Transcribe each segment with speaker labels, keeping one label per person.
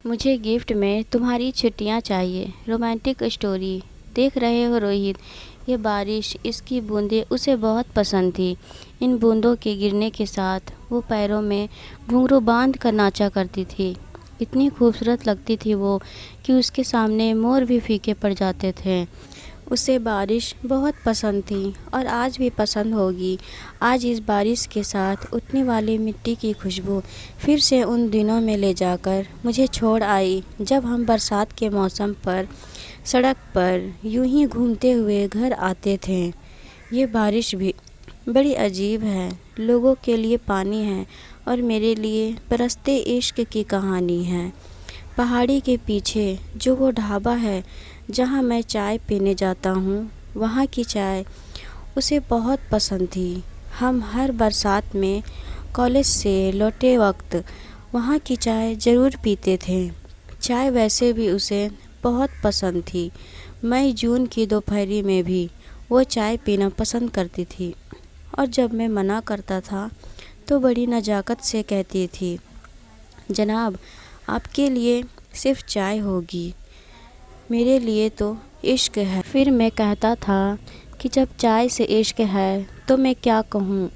Speaker 1: मुझे गिफ्ट में तुम्हारी छुट्टियाँ चाहिए। Romantic story. देख रहे हो रोहित, ये बारिश, इसकी बूंदें उसे बहुत पसंद थी। इन बूंदों के गिरने के साथ वो पैरों में घुंघरू बांध कर नाचा करती थी। इतनी खूबसूरत लगती थी वो कि उसके सामने मोर भी फीके पड़ जाते थे। उसे बारिश बहुत पसंद थी और आज भी पसंद होगी। आज इस बारिश के साथ उठने वाली मिट्टी की खुशबू फिर से उन दिनों में ले जाकर मुझे छोड़ आई, जब हम बरसात के मौसम पर सड़क पर यूं ही घूमते हुए घर आते थे। ये बारिश भी बड़ी अजीब है। लोगों के लिए पानी है और मेरे लिए बरसते इश्क की कहानी है। पहाड़ी के पीछे जो वो ढाबा है जहाँ मैं चाय पीने जाता हूँ, वहाँ की चाय उसे बहुत पसंद थी। हम हर बरसात में कॉलेज से लौटे वक्त वहाँ की चाय ज़रूर पीते थे। चाय वैसे भी उसे बहुत पसंद थी। मई जून की दोपहरी में भी वो चाय पीना पसंद करती थी और जब मैं मना करता था तो बड़ी नज़ाकत से कहती थी, जनाब, आपके लिए सिर्फ चाय होगी, मेरे लिए तो इश्क है। फिर मैं कहता था कि जब चाय से इश्क है तो मैं क्या कहूँ।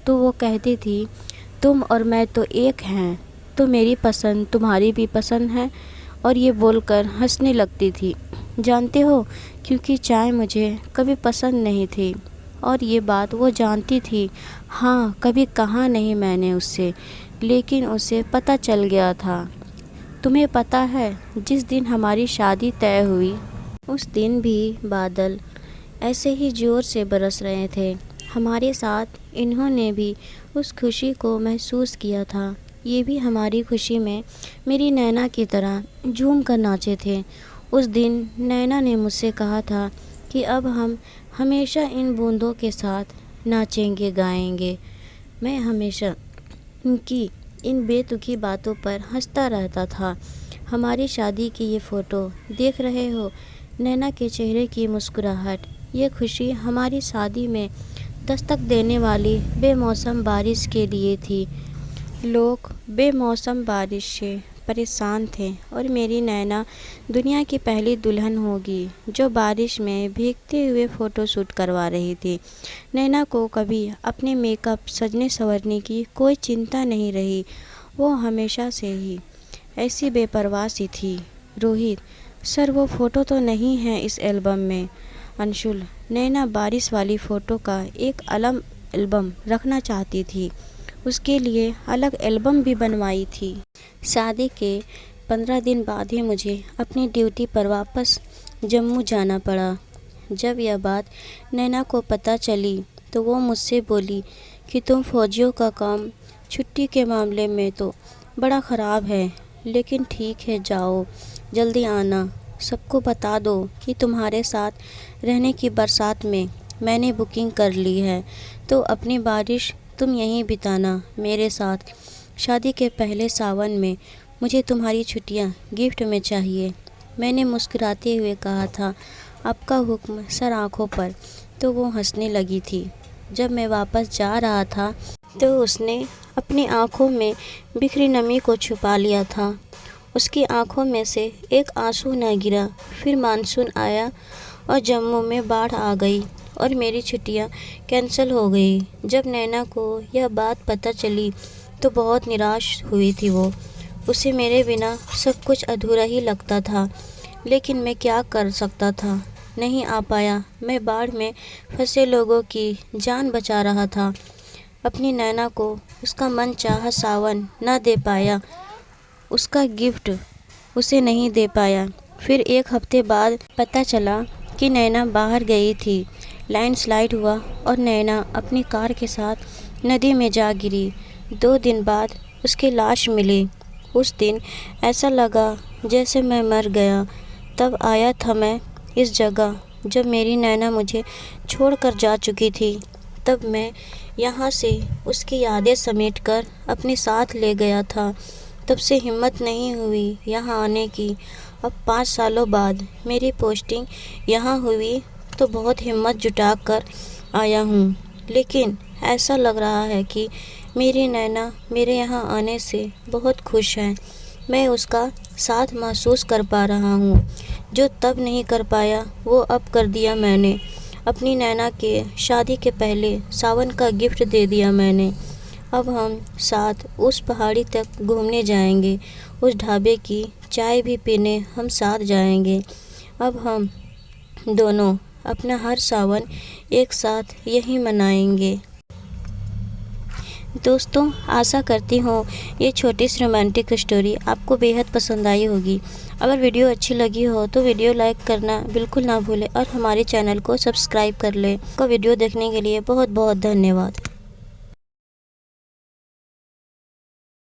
Speaker 1: तो वो कहती थी, तुम और मैं तो एक हैं, तो मेरी पसंद तुम्हारी भी पसंद है। और ये बोलकर हंसने लगती थी। जानते हो, क्योंकि चाय मुझे कभी पसंद नहीं थी और ये बात वो जानती थी। हाँ, कभी कहा नहीं मैंने उससे, लेकिन उसे पता चल गया था। तुम्हें पता है, जिस दिन हमारी शादी तय हुई उस दिन भी बादल ऐसे ही ज़ोर से बरस रहे थे। हमारे साथ इन्होंने भी उस खुशी को महसूस किया था। ये भी हमारी खुशी में मेरी नैना की तरह झूम कर नाचे थे। उस दिन नैना ने मुझसे कहा था कि अब हम हमेशा इन बूंदों के साथ नाचेंगे गाएंगे। मैं हमेशा उनकी इन बेतुकी बातों पर हंसता रहता था। हमारी शादी की ये फ़ोटो देख रहे हो, नैना के चेहरे की मुस्कुराहट, ये खुशी हमारी शादी में दस्तक देने वाली बेमौसम बारिश के लिए थी। लोग बेमौसम बारिश से परेशान थे और मेरी नैना दुनिया की पहली दुल्हन होगी जो बारिश में भीगते हुए फ़ोटो शूट करवा रही थी। नैना को कभी अपने मेकअप सजने संवरने की कोई चिंता नहीं रही। वो हमेशा से ही ऐसी बेपरवाह सी थी। रोहित सर, वो फ़ोटो तो नहीं है इस एल्बम में। अंशुल, नैना बारिश वाली फ़ोटो का एक अलग एल्बम रखना चाहती थी। उसके लिए अलग एल्बम भी बनवाई थी। शादी के 15 दिन बाद ही मुझे अपनी ड्यूटी पर वापस जम्मू जाना पड़ा। जब यह बात नैना को पता चली तो वो मुझसे बोली कि तुम फौजियों का काम छुट्टी के मामले में तो बड़ा ख़राब है, लेकिन ठीक है, जाओ, जल्दी आना। सबको बता दो कि तुम्हारे साथ रहने की बरसात में मैंने बुकिंग कर ली है, तो अपनी बारिश तुम यहीं बिताना मेरे साथ। शादी के पहले सावन में मुझे तुम्हारी छुट्टियां गिफ्ट में चाहिए। मैंने मुस्कुराते हुए कहा था, आपका हुक्म सर आँखों पर। तो वो हंसने लगी थी। जब मैं वापस जा रहा था तो उसने अपनी आँखों में बिखरी नमी को छुपा लिया था। उसकी आँखों में से एक आंसू न गिरा। फिर मानसून आया और जम्मू में बाढ़ आ गई और मेरी छुट्टियां कैंसिल हो गई। जब नैना को यह बात पता चली तो बहुत निराश हुई थी वो। उसे मेरे बिना सब कुछ अधूरा ही लगता था, लेकिन मैं क्या कर सकता था, नहीं आ पाया। मैं बाढ़ में फंसे लोगों की जान बचा रहा था। अपनी नैना को उसका मनचाहा सावन न दे पाया, उसका गिफ्ट उसे नहीं दे पाया। फिर एक हफ्ते बाद पता चला कि नैना बाहर गई थी। लैंडस्लाइड हुआ और नैना अपनी कार के साथ नदी में जा गिरी। 2 दिन बाद उसकी लाश मिली। उस दिन ऐसा लगा जैसे मैं मर गया। तब आया था मैं इस जगह जब मेरी नैना मुझे छोड़कर जा चुकी थी। तब मैं यहाँ से उसकी यादें समेटकर अपने साथ ले गया था। तब से हिम्मत नहीं हुई यहाँ आने की। अब 5 सालों बाद मेरी पोस्टिंग यहाँ हुई तो बहुत हिम्मत जुटाकर आया हूँ, लेकिन ऐसा लग रहा है कि मेरी नैना मेरे यहाँ आने से बहुत खुश है। मैं उसका साथ महसूस कर पा रहा हूँ। जो तब नहीं कर पाया वो अब कर दिया मैंने। अपनी नैना के शादी के पहले सावन का गिफ्ट दे दिया मैंने। अब हम साथ उस पहाड़ी तक घूमने जाएंगे, उस ढाबे की चाय भी पीने हम साथ जाएंगे। अब हम दोनों अपना हर सावन एक साथ यहीं मनाएंगे। दोस्तों, आशा करती हूँ ये छोटी सी रोमांटिक स्टोरी आपको बेहद पसंद आई होगी। अगर वीडियो अच्छी लगी हो तो वीडियो लाइक करना बिल्कुल ना भूलें और हमारे चैनल को सब्सक्राइब कर लें। आपका वीडियो देखने के लिए बहुत बहुत धन्यवाद।